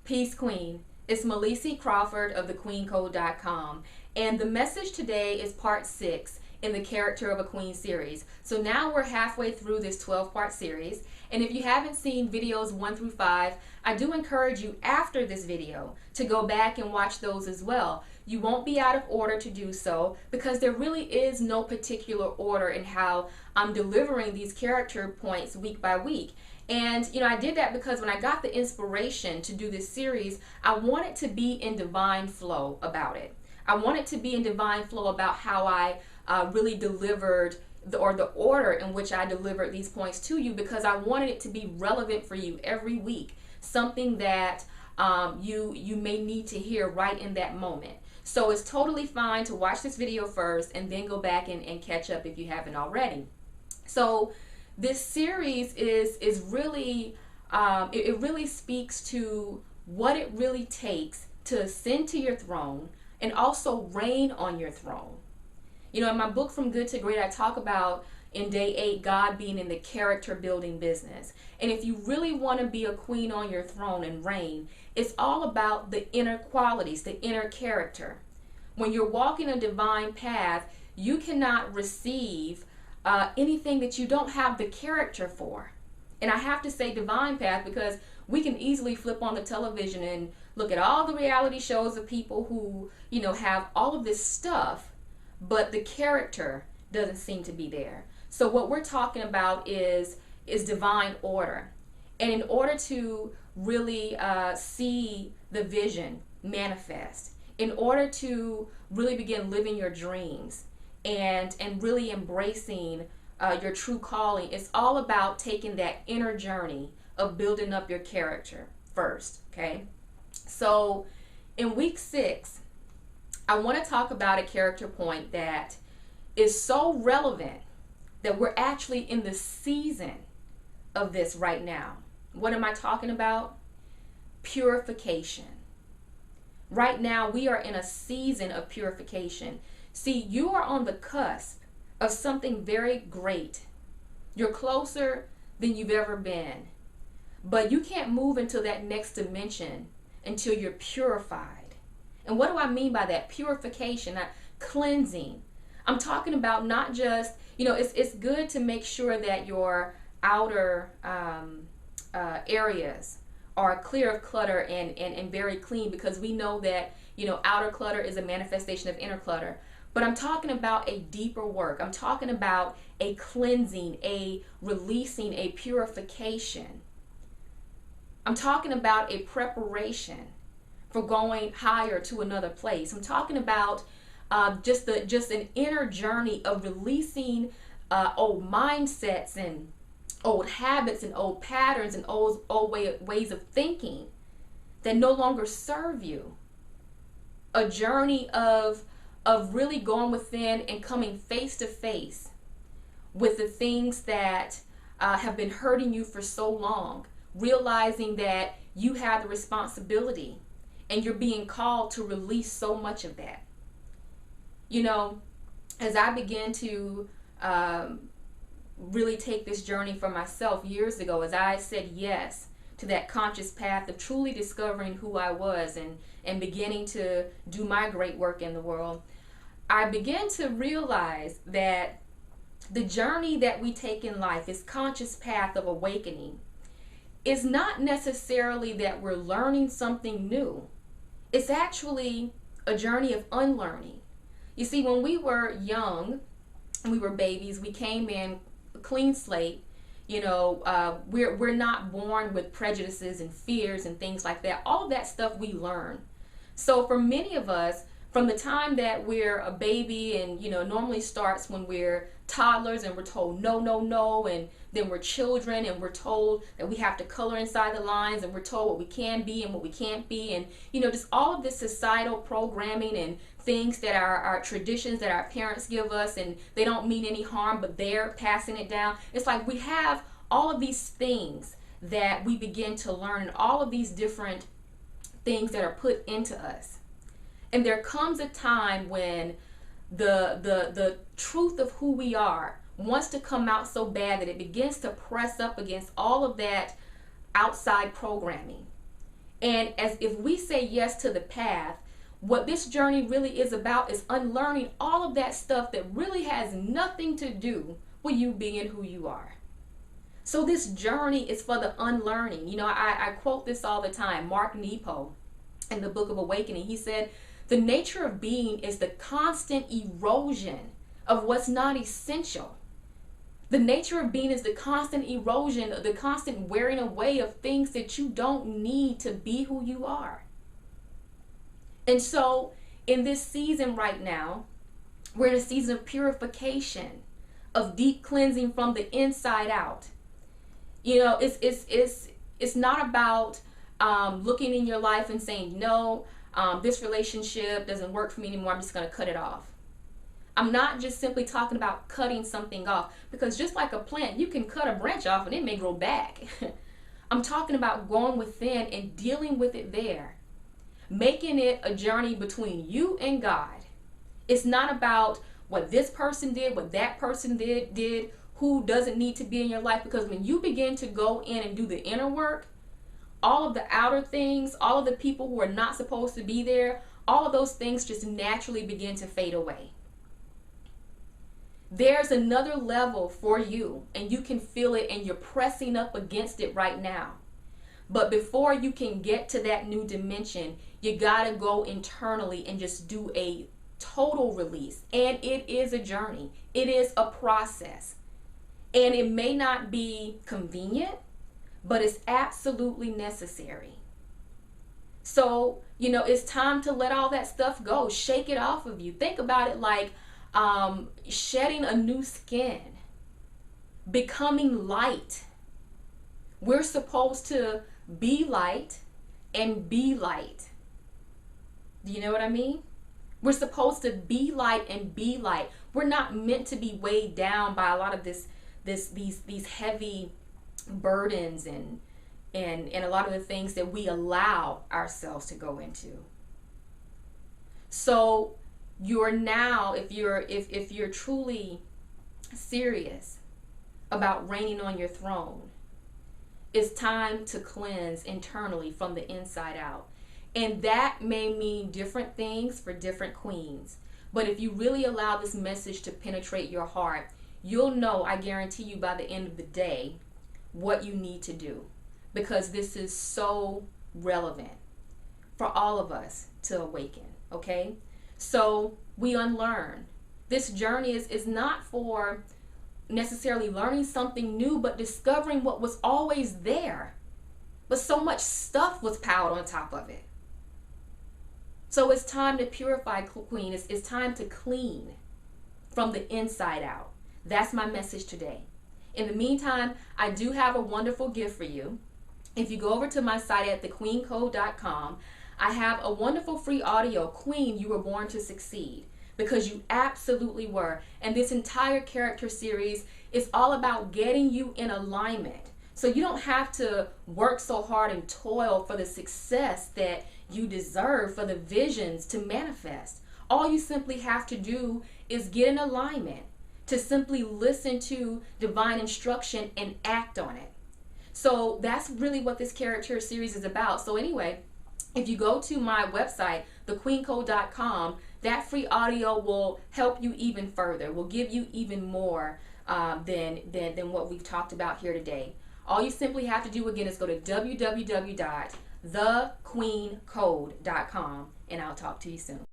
Peace Queen. It's Melissa Crawford of thequeencode.com, and the message today is part 6 in the Character of a Queen series. So now we're halfway through this 12-part series, and if you haven't seen videos 1 through 5, I do encourage you after this video to go back and watch those as well. You won't be out of order to do so because there really is no particular order in how I'm delivering these character points week by week. And I did that because when I got the inspiration to do this series, I wanted to be in divine flow about it. I wanted to be in divine flow about how I really delivered the order in which I delivered these points to you, because I wanted it to be relevant for you every week, something that you may need to hear right in that moment. So it's totally fine to watch this video first and then go back and catch up if you haven't already. So this series is really, it really speaks to what it really takes to ascend to your throne and also reign on your throne. In my book, From Good to Great, I talk about in day 8, God being in the character building business. And if you really want to be a queen on your throne and reign, it's all about the inner qualities, the inner character. When you're walking a divine path, you cannot receive anything that you don't have the character for. And I have to say divine path because we can easily flip on the television and look at all the reality shows of people who, have all of this stuff, but the character doesn't seem to be there. So what we're talking about is divine order. And in order to really see the vision manifest, in order to really begin living your dreams and really embracing your true calling, it's all about taking that inner journey of building up your character first, okay? So in week 6, I want to talk about a character point that is so relevant that we're actually in the season of this right now. What am I talking about? Purification. Right now, we are in a season of purification. See, you are on the cusp of something very great. You're closer than you've ever been. But you can't move into that next dimension until you're purified. And what do I mean by that? Purification, cleansing. I'm talking about not just, it's good to make sure that your outer areas are clear of clutter and very clean, because we know that, outer clutter is a manifestation of inner clutter. But I'm talking about a deeper work. I'm talking about a cleansing, a releasing, a purification. I'm talking about a preparation for going higher to another place. I'm talking about just an inner journey of releasing old mindsets and old habits and old patterns and old ways of thinking that no longer serve you. A journey of really going within and coming face to face with the things that have been hurting you for so long, realizing that you have the responsibility and you're being called to release so much of that. As I began to really take this journey for myself years ago, as I said yes to that conscious path of truly discovering who I was and beginning to do my great work in the world, I began to realize that the journey that we take in life, this conscious path of awakening, is not necessarily that we're learning something new. It's actually a journey of unlearning. You see, when we were young, we were babies, we came in a clean slate. We're not born with prejudices and fears and things like that. All of that stuff we learn. So for many of us, from the time that we're a baby, and normally starts when we're toddlers and we're told no, no, no, and then we're children and we're told that we have to color inside the lines, and we're told what we can be and what we can't be, and just all of this societal programming and things that are our traditions that our parents give us, and they don't mean any harm, but they're passing it down. It's like we have all of these things that we begin to learn, and all of these different things that are put into us. And there comes a time when the truth of who we are wants to come out so bad that it begins to press up against all of that outside programming. And as if we say yes to the path, what this journey really is about is unlearning all of that stuff that really has nothing to do with you being who you are. So this journey is for the unlearning. You know, I quote this all the time. Mark Nepo, in the Book of Awakening, he said, the nature of being is the constant erosion of what's not essential. The nature of being is the constant erosion, the constant wearing away of things that you don't need to be who you are. And so in this season right now, we're in a season of purification, of deep cleansing from the inside out. You know, it's not about looking in your life and saying, no, this relationship doesn't work for me anymore, I'm just going to cut it off. I'm not just simply talking about cutting something off, because just like a plant, you can cut a branch off and it may grow back. I'm talking about going within and dealing with it there, making it a journey between you and God. It's not about what this person did, what that person did, who doesn't need to be in your life, because when you begin to go in and do the inner work, all of the outer things, all of the people who are not supposed to be there, all of those things just naturally begin to fade away. There's another level for you, and you can feel it, and you're pressing up against it right now. But before you can get to that new dimension, you gotta go internally and just do a total release. And it is a journey. It is a process. And it may not be convenient, but it's absolutely necessary. So, you know, it's time to let all that stuff go. Shake it off of you. Think about it like shedding a new skin, becoming light. We're supposed to be light and be light. Do you know what I mean? We're supposed to be light and be light. We're not meant to be weighed down by a lot of these heavy burdens and a lot of the things that we allow ourselves to go into. So you're now, if you're truly serious about reigning on your throne, it's time to cleanse internally from the inside out. And that may mean different things for different queens. But if you really allow this message to penetrate your heart, you'll know, I guarantee you, by the end of the day, what you need to do. Because this is so relevant for all of us to awaken, okay? So we unlearn. This journey is not for necessarily learning something new, but discovering what was always there. But so much stuff was piled on top of it. So it's time to purify, Queen. It's time to clean from the inside out. That's my message today. In the meantime, I do have a wonderful gift for you. If you go over to my site at thequeencode.com, I have a wonderful free audio, Queen, You Were Born to Succeed, because you absolutely were. And this entire character series is all about getting you in alignment. So you don't have to work so hard and toil for the success that you deserve, for the visions to manifest. All you simply have to do is get in alignment, to simply listen to divine instruction and act on it. So that's really what this character series is about. So anyway, if you go to my website, thequeencode.com, that free audio will help you even further, will give you even more than what we've talked about here today. All you simply have to do, again, is go to www.thequeencode.com, and I'll talk to you soon.